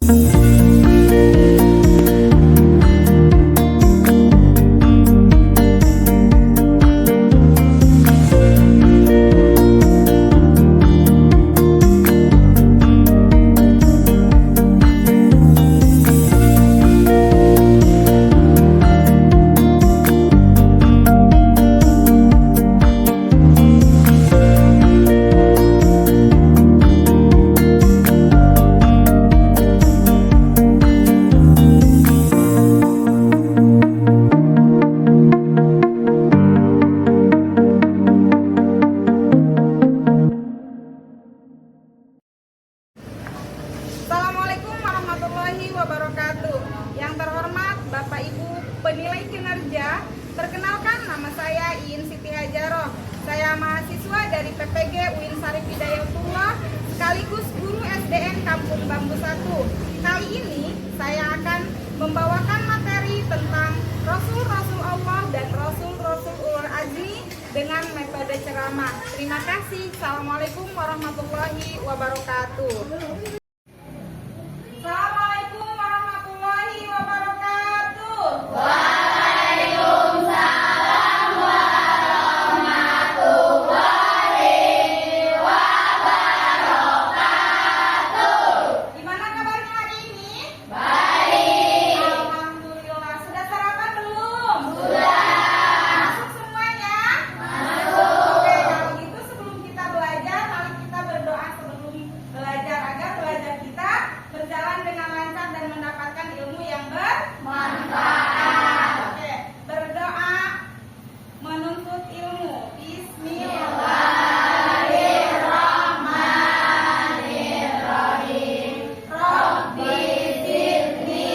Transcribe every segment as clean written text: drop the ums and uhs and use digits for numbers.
Assalamualaikum warahmatullahi wabarakatuh. Yang terhormat Bapak Ibu penilai kinerja, perkenalkan nama saya Iin Siti Hajaroh. Saya mahasiswa dari PPG UIN Syarif Hidayatullah sekaligus guru SDN Kampung Bambu 1. Kali ini saya akan membawakan materi tentang Rasul-Rasul Allah dan Rasul-Rasul Ulul Azmi dengan metode ceramah. Terima kasih. Assalamualaikum warahmatullahi wabarakatuh. Assalamualaikum warahmatullahi wabarakatuh. Waalaikumsalam warahmatullahi wabarakatuh. Gimana kabarnya hari ini? Baik. Alhamdulillah. Sudah sarapan belum? Sudah. Masuk semuanya? Masuk. Oke, kalau gitu sebelum kita belajar, mari kita berdoa sebelum belajar agar belajar kita berjalan dengan lancar dan mendapatkan ilmu yang bermanfaat. Oke, berdoa menuntut ilmu. Bismillahirrahmanirrahim. Rabbi zidni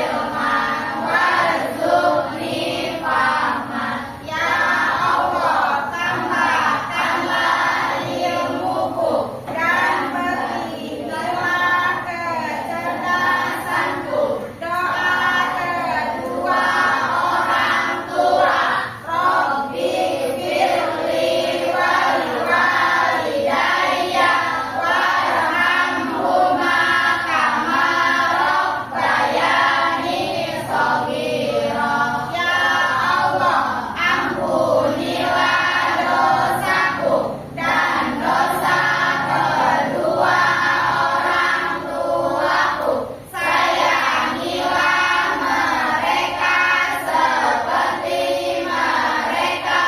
ilman warzuqni fahman. Ya Allah, tambahkanlah ilmuku dan berilah kecerdasanku. Doa kedua orang tua. Rabbi firli waliwalidayya warhamhuma kama rabbayani shaghira. Ya Allah, ampunilah dosaku dan dosa kedua orang tuaku. Sayangilah mereka seperti mereka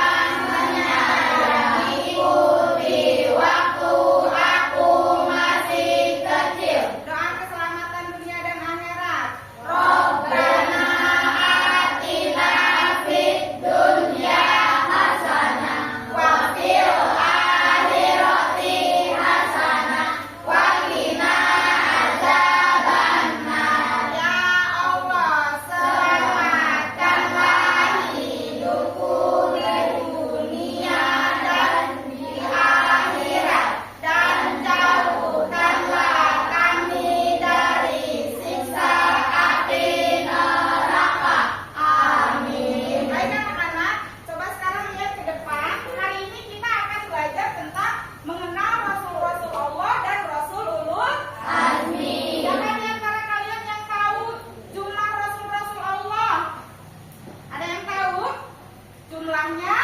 menyayangiku di waktu aku masih kecil. Doa keselamatan dunia dan akhirat. Rabbana atina fid dunya hasanah wa fil akhirati hasanah wa qina adzabannar. Ya Allah, selamatkanlah hidupku di dunia dan di akhirat, dan jauhkanlah kami dari siksa api neraka. Amin. Baik anak-anak, coba sekarang lihat ke depan. Hari ini kita akan belajar tentang mengenal Rasul-Rasul Allah dan Rasul Ulul Azmi. Siapa di antara kalian yang tahu jumlah Rasul-Rasul Allah? Ada yang tahu? Jumlahnya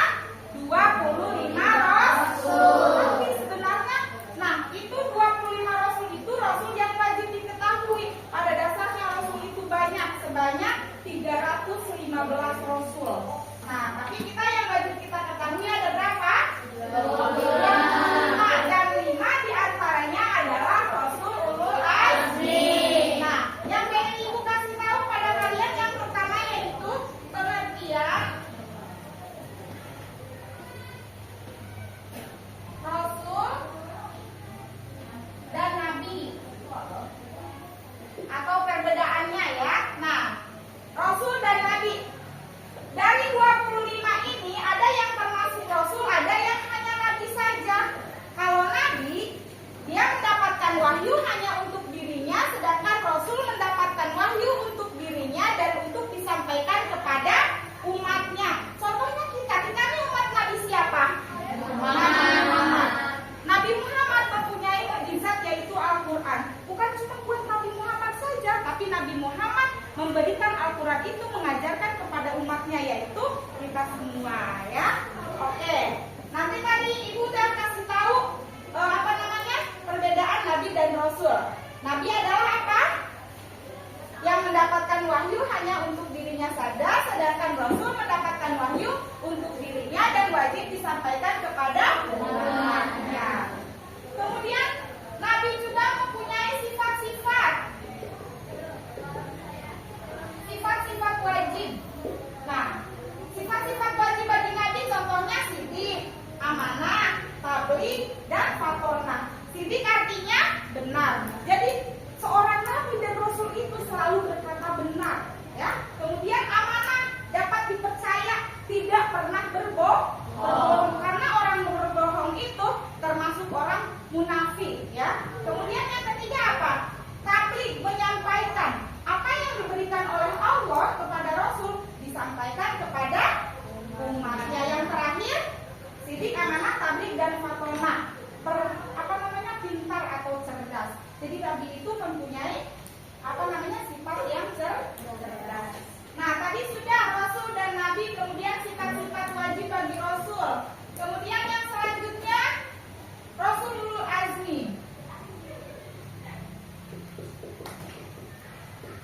25 Rasul. Tapi sebenarnya, itu 25 Rasul itu Rasul yang wajib diketahui. Pada dasarnya Rasul itu banyak, sebanyak 315 Rasul. Tapi kita yang wajib kita ketahui ada berapa? 25, dan 5 diantaranya adalah Rasul Ulul Azmi. Yang pengen ibu kasih tahu pada kalian yang pertama yaitu pengertian Rasul dan Nabi atau perbedaannya ya. Rasul dan Nabi. Dari 25 ini ada yang termasuk Rasul, ada yang hanya Nabi saja. Kalau Nabi, dia mendapatkan wahyu hanya untuk dirinya, sedangkan Rasul mendapatkan wahyu untuk dirinya dan untuk disampaikan kepada umatnya. Contohnya kita ini umat Nabi siapa? Nabi Muhammad mempunyai mukjizat yaitu Al-Quran. Bukan cuma buat Nabi Muhammad Nabi Muhammad memberikan Al-Quran itu mengajarkan kepada umatnya, yaitu kita semua, ya. Oke. Nanti tadi Ibu udah kasih tahu perbedaan Nabi dan Rasul. Nabi adalah apa? Yang mendapatkan wahyu hanya untuk dirinya saja, sedangkan Rasul mendapatkan wahyu untuk dirinya dan wajib disampaikan kepada umatnya. Kemudian Nabi juga mempunyai sifat-sifat wajib. Nah, sifat-sifat wajib bagi Nabi contohnya sidik, amanah, tabligh, dan fatonah. Sidik artinya benar. Jadi seorang Nabi dan Rasul itu selalu berkata benar, ya. Kemudian amanah, dapat dipercaya, tidak pernah berbohong. Karena orang berbohong itu termasuk orang munafik, ya. Kemudian yang ketiga apa? Tabligh, menyampaikan apa yang diberikan oleh Allah kepada Rasul disampaikan kepada umatnya. Yang terakhir, sidik, amanah, tabligh, dan fatonah. Pintar atau cerdas. Jadi Nabi itu mempunyai sifat yang cerdas. Nah, tadi sudah Rasul dan Nabi, kemudian sifat-sifat wajib bagi Rasul. Kemudian yang selanjutnya Rasulul Azmi.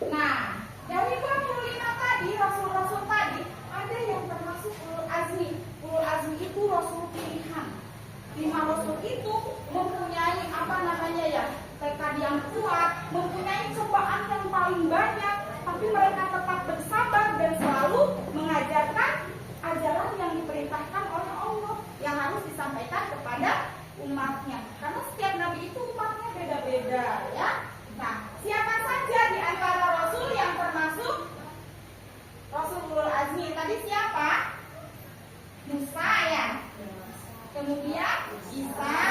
Nah, dari 25 tadi Rasul-Rasul tadi ada yang termasuk Ulul Azmi. Ulul Azmi itu Rasul pilihan. 5 Rasul itu mempunyai tekad yang kuat, mempunyai cobaan yang paling banyak, tapi mereka tetap bersabar dan selalu mengajarkan ajaran yang diperintahkan oleh Allah yang harus disampaikan kepada umatnya. Karena setiap nabi itu umatnya beda-beda, ya. Nah, siapa saja di antara Rasul yang termasuk Rasulul Azmi tadi siapa? Musa, ya. Kemudian Isa,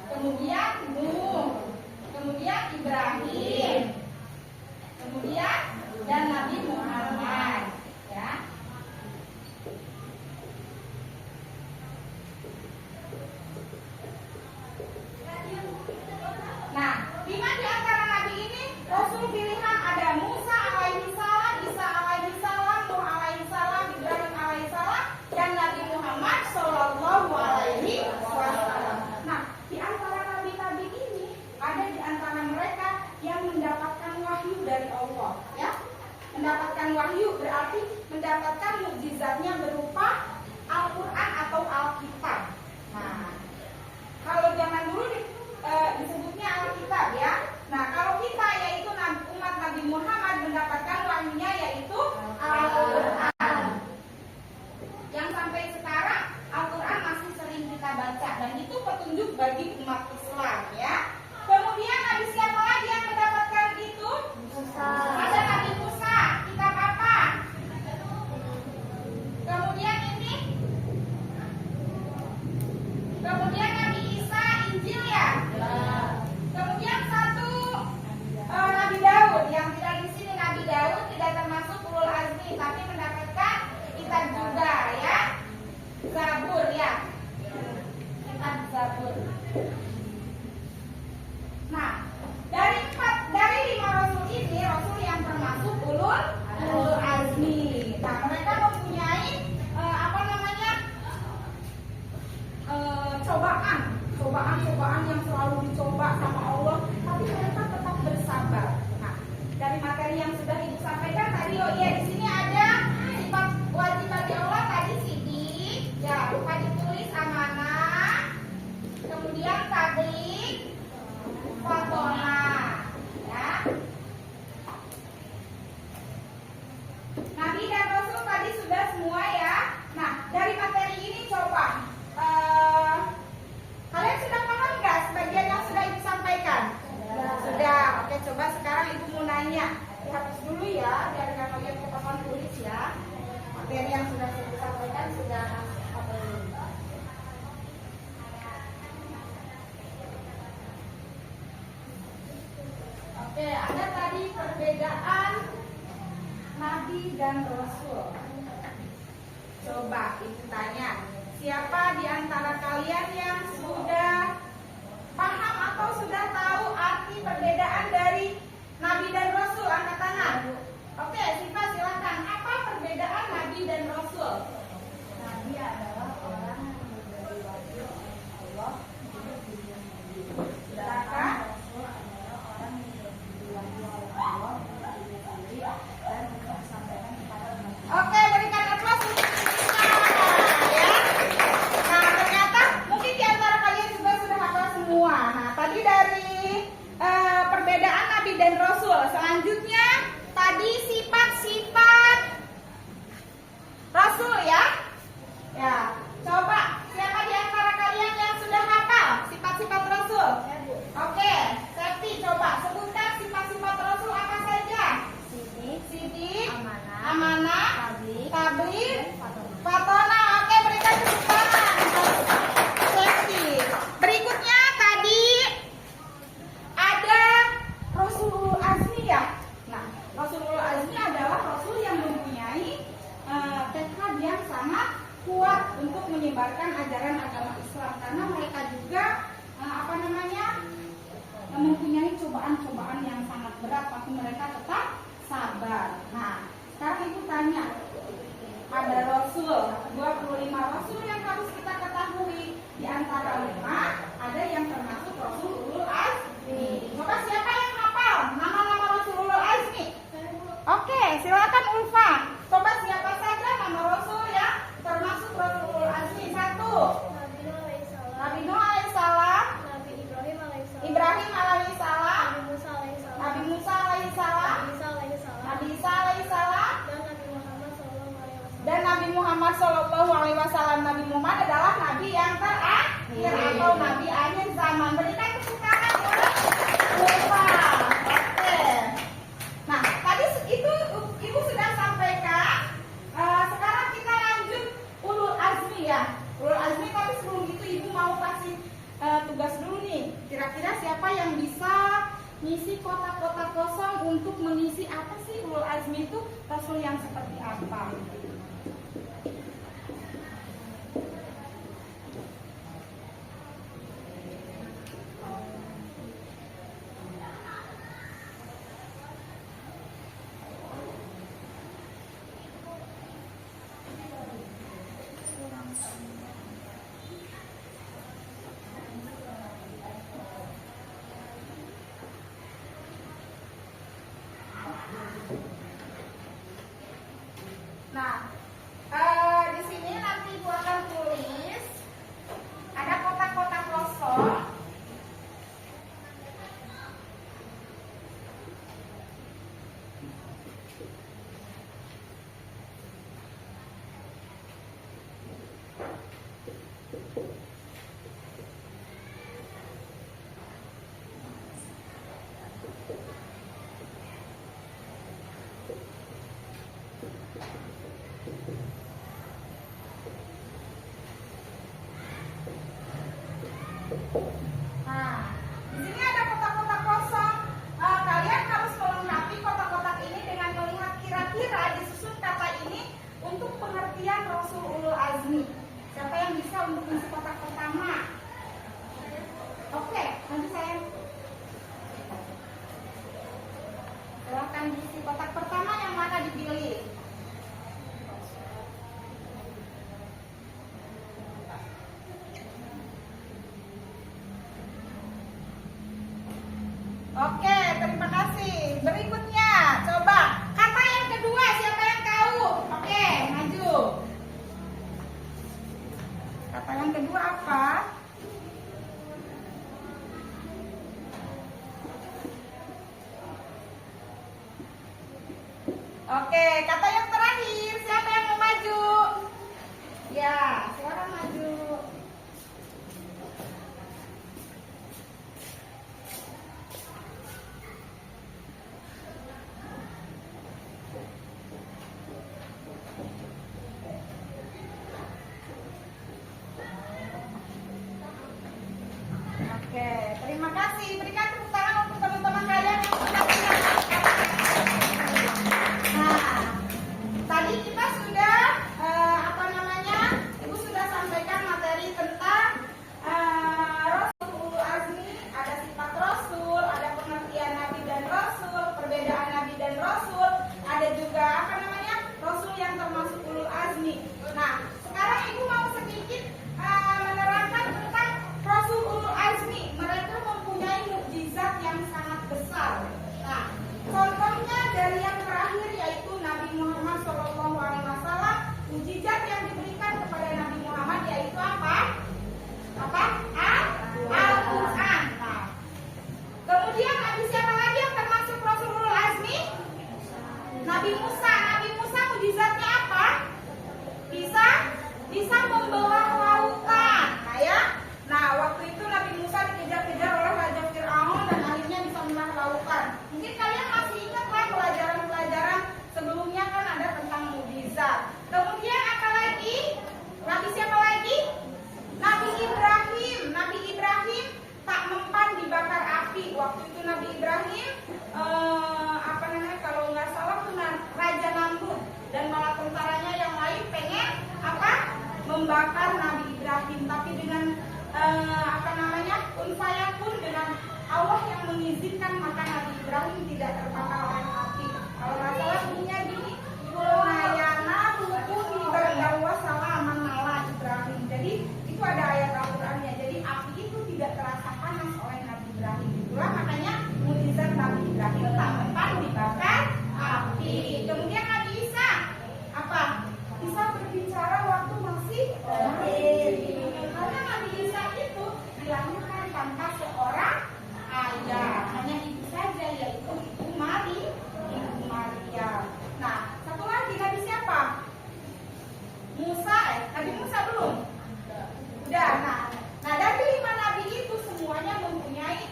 kemudian Nuh, kemudian Ibrahim, kemudian dan Nabi Muhammad, ya. Nah, 5 di antara nabi ini Rasul pilihan ada Musa alaihi salam, Isa alaihi salam, Nuh alaihi salam, Ibrahim alaihi salam, dan Nabi Muhammad sallallahu alaihi wasallam. Nah, di antara nabi-nabi ini ada di antara mereka yang mendapatkan wahyu dari Allah, ya. Mendapatkan wahyu berarti mendapatkan mukjizatnya berupa Al-Qur'an atau Alkitab. Nah, kalau zaman dulu disebutnya Alkitab, ya. Nah, kalau kita yaitu umat Nabi Muhammad mendapatkan wahyunya yaitu Al-Qur'an. Yang sampai sekarang Al-Quran masih sering kita baca dan itu petunjuk bagi umat Islam, ya. Kemudian Nabi siapa lagi yang mendapatkan itu? Musa. Ada Nabi Musa, kitab apa? Kemudian ini, kemudian Nabi Isa, Injil, ya. Kemudian satu Nabi Daud yang tidak di sini. Nabi Daud tidak termasuk Ulul Azmi tapi mendapatkan kitab juga, ya. Zabur, ya. Kitab Zabur. Nah, dari 5 Rasul ini, Rasul yang termasuk Ulul Azmi. Nah, mereka mempunyai cobaan yang selalu dicoba sama Allah, tapi mereka tetap bersabar. Nah, dari materi yang sudah Ibu sampaikan tadi, di sini ada sifat wajib bagi Allah tadi sidik, ya, lupa ditulis, amanah, kemudian tabligh, fatonah, ya. Nabi dan Rasul tadi sudah semua, ya. Nah, dari materi ini coba kalian sudah paham nggak sebagian yang sudah Ibu sampaikan? Sudah. Oke, coba sekarang Ibu mau nanya. Dihapus dulu, ya, biar nggak kalian kepapan tulis, ya. Materi yang sudah Ibu sampaikan sudah apa ini? Oke, ada tadi perbedaan Nabi dan Rasul. Coba Ibu tanya, siapa di antara kalian yang sudah paham atau sudah tahu arti perbedaan dari Nabi dan Rasul? Angkat tangan. dan Rasul. Selanjutnya tadi sifat-sifat Rasul ya. Ya, coba siapa di antara kalian yang sudah hafal sifat-sifat Rasul? Oke, Septi coba sebutkan sifat-sifat Rasul apa saja? Sidik, amanah, tabligh, fatona. Oke, berikan tepuk tangan. Septi. Berikutnya tadi ada Rasulul Azmi ya. Nah, Rasulul Azmi adalah Rasul yang mempunyai tekad yang sangat kuat untuk menyebarkan ajaran agama Islam karena mereka juga mempunyai cobaan-cobaan yang sangat berat, tapi mereka tetap sabar. Nah, sekarang ibu tanya, ada Rasul, 25 Rasul yang harus kita ketahui. Di antara 5 ada yang termasuk Rasulul Azmi. Coba siapa yang hafal nama-nama Rasulul Azmi? Oke, silakan Ulfa. Coba siapa saja nama Rasul yang termasuk Rasulul Azmi? 1. Nabi Nuh alaihissalam, Ibrahim alaihissalam, Nabi Musa alaihissalam, Nabi Isa alaihissalam, dan Nabi Muhammad SAW. Nabi Muhammad adalah Nabi yang terakhir atau Nabi akhir zaman. Berikan tepuk tangan Ulfa. Oke. Nah, tadi itu Ibu sudah sampaikan. Sekarang kita lanjut Ulul Azmi ya. Ulul Azmi, tapi sebelum itu Ibu mau kasih tugas dulu nih. Kira-kira siapa yang bisa ngisi kotak-kotak kosong untuk mengisi apa sih Ulul Azmi itu Rasul yang seperti apa? Nah, di sini nanti Ibu akan tulis ada kotak-kotak kosong. Nah, di sini ada kotak-kotak kosong. Kalian harus melengkapi kotak-kotak ini dengan melihat kira-kira disusun kata ini untuk pengertian Rasulul Azmi. Siapa yang bisa untuk mengisi kotak pertama? Oke, nanti saya silakan diisi kotak pertama yang mana dipilih. Oke, terima kasih. Berikutnya, coba kata yang kedua siapa yang tahu? Oke, maju. Kata yang kedua apa? Oke, kata yang terakhir siapa yang mau maju? Ya, silakan maju. Oke, terima kasih. Berikan tepuk tangan untuk teman-teman kalian yang sudah punya. Nah, waktu itu Nabi Ibrahim kalau nggak salah tuh Raja Namrud dan malah tentaranya yang lain pengen membakar Nabi Ibrahim, tapi dengan kun fayakun, dengan Allah yang mengizinkan, maka Nabi Ibrahim tidak terbakar oleh api. Kalau nggak salah bunyinya gini, Nayana rukuni berdawa salaman ala Ibrahim. Jadi itu ada ayat Al-Qur'annya. Jadi api itu tidak terasa panas oleh Nabi Ibrahim. Itulah makanya mukjizat Nabi Ibrahim tak mempan dibakar api. Kemudian Nabi Isa Isa berbicara waktu masih lahir. Karena Nabi Isa itu dilahirkan tanpa seorang ayah, hanya ibu saja, yaitu Ibu Maria. Nah, satu lagi Nabi siapa? Nabi Musa belum? Udah. Nah dari 5 nabi itu semuanya mempunyai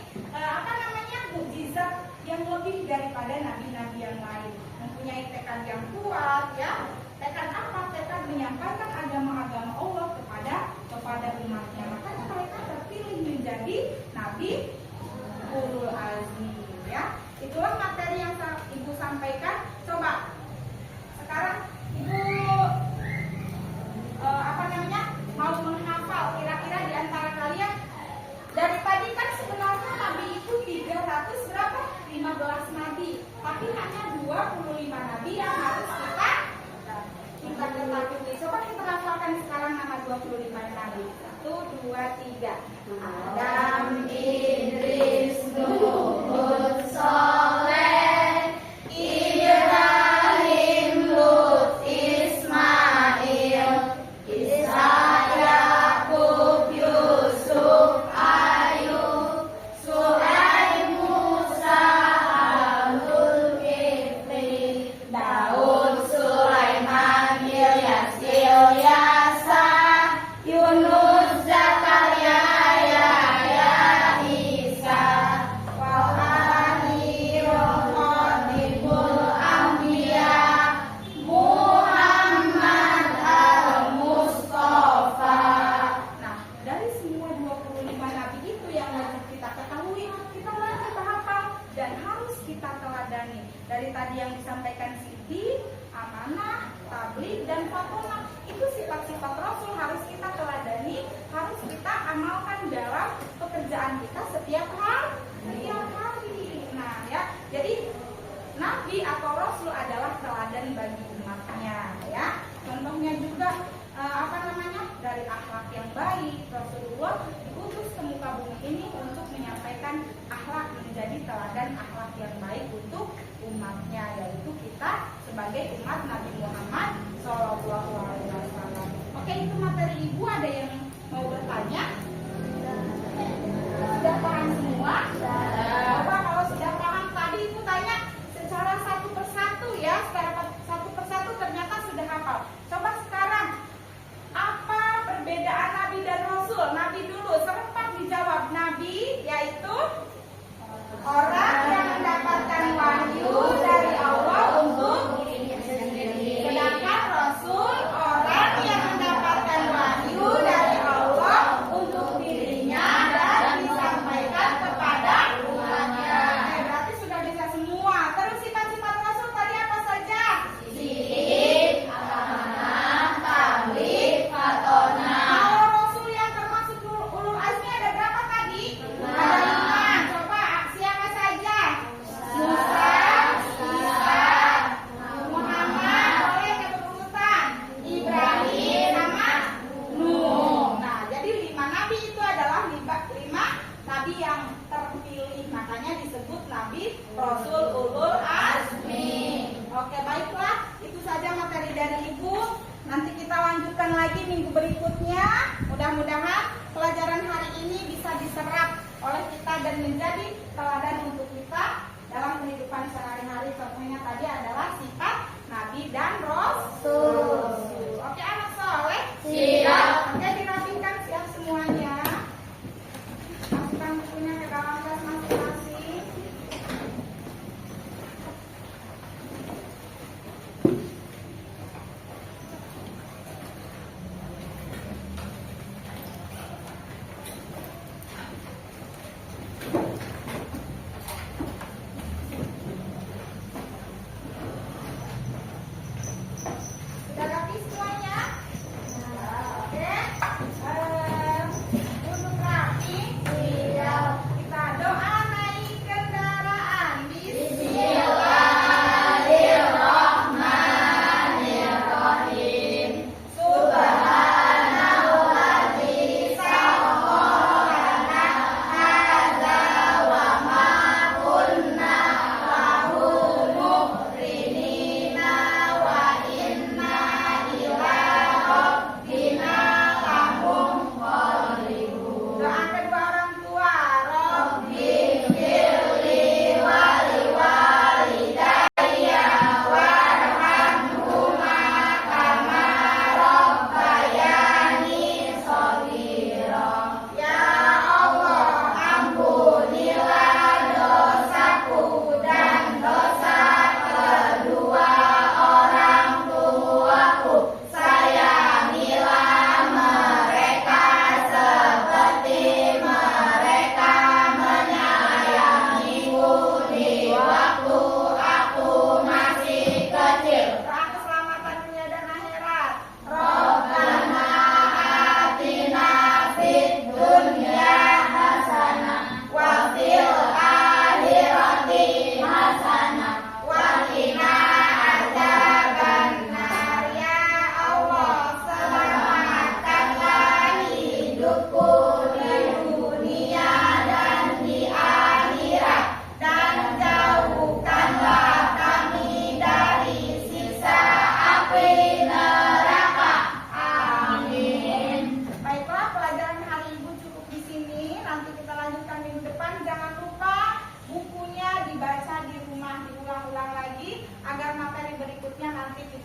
mukjizat yang lebih daripada nabi-nabi yang lain. Mempunyai tekad yang kuat, ya. Tekad menyampaikan agama-agama Allah kepada umatnya. Makanya mereka terpilih menjadi nabi ulul azmi, ya. Itulah materi yang Ibu sampaikan. Coba sekarang Ibu mau menghafal, kira-kira di antara kalian dari tadi kan sebenarnya nabi itu 300 berapa? 15 nabi, tapi hanya 25 nabi yang harus kita ketahui. Coba kita hafalkan sekarang nama 25 nabi. 1, 2, 3. Adam, Idris, Nuh, Hud, Saleh, Ibrahim, Lut, Ismail, Ishak, Yakub, Yusuf, Ayub, Shu'aib, Musa, Harun, Kifli, Daud, Sulaiman, Ilyas, Ilyasa, Yunus, Zakaria, Yahya, Isa, Wahani, Khatibul Anbiya, Muhammad al-Mustafa. Nah, dari semua 25 nabi itu yang wajib kita ketahui, kita wajib kita hafal dan harus kita teladani. Dari tadi yang disampaikan Siti, amanah, tabligh, dan Fatimah, itu sifat-sifat Rasul harus kita teladani, harus kita amalkan dalam pekerjaan kita setiap hari. Nah, ya, jadi Nabi atau Rasul adalah teladan bagi umatnya, ya. Contohnya juga dari akhlak yang baik. Rasulullah diutus ke muka bumi ini untuk menyampaikan akhlak, menjadi teladan akhlak yang baik untuk umatnya, yaitu kita sebagai umat Nabi Muhammad SAW. Oke, itu materi Ibu. Ada yang mau bertanya? Sudah paham semua? Coba kalau sudah paham, tadi Ibu tanya secara satu persatu, ya. Secara satu persatu ternyata sudah hafal. Coba sekarang, apa perbedaan Nabi dan Rasul? Nabi dulu, serempak dijawab. Nabi yaitu orang yang mendapatkan wahyu dari Allah untuk dirinya sendiri. Sedangkan Rasul orang yang mendapatkan wahyu dari Allah untuk dirinya dan disampaikan kepada umatnya. Berarti sudah bisa semua. Terus sifat-sifat Rasul tadi apa saja? Sihir, amanah, tabligh, fatonah. Kalau Rasul yang termasuk ulul azmi ada berapa tadi? Ada 5. Coba siapa saja? Musa, Isa, Muhammad, boleh berurutan, Ibrahim sama Nuh. Nah, jadi 5 nabi itu adalah 5 nabi yang terpilih. Makanya disebut nabi Rasul ulul azmi. Oke, baiklah, itu saja materi dari Ibu. Nanti kita lanjutkan lagi minggu berikutnya. Mudah-mudahan pelajaran hari ini bisa diserap oleh kita dan menjadi teladan untuk kita dalam kehidupan sehari-hari. Contohnya tadi adalah sifat Nabi dan Rasul. Oke, anak soleh? Siap. Oke, dirapikan, siap semuanya. Masukkan bukunya ke dalam tas masing-masing.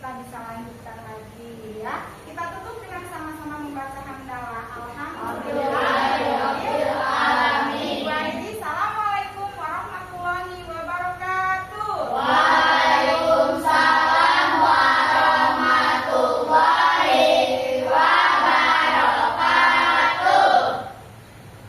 kita bisa lanjutkan lagi ya.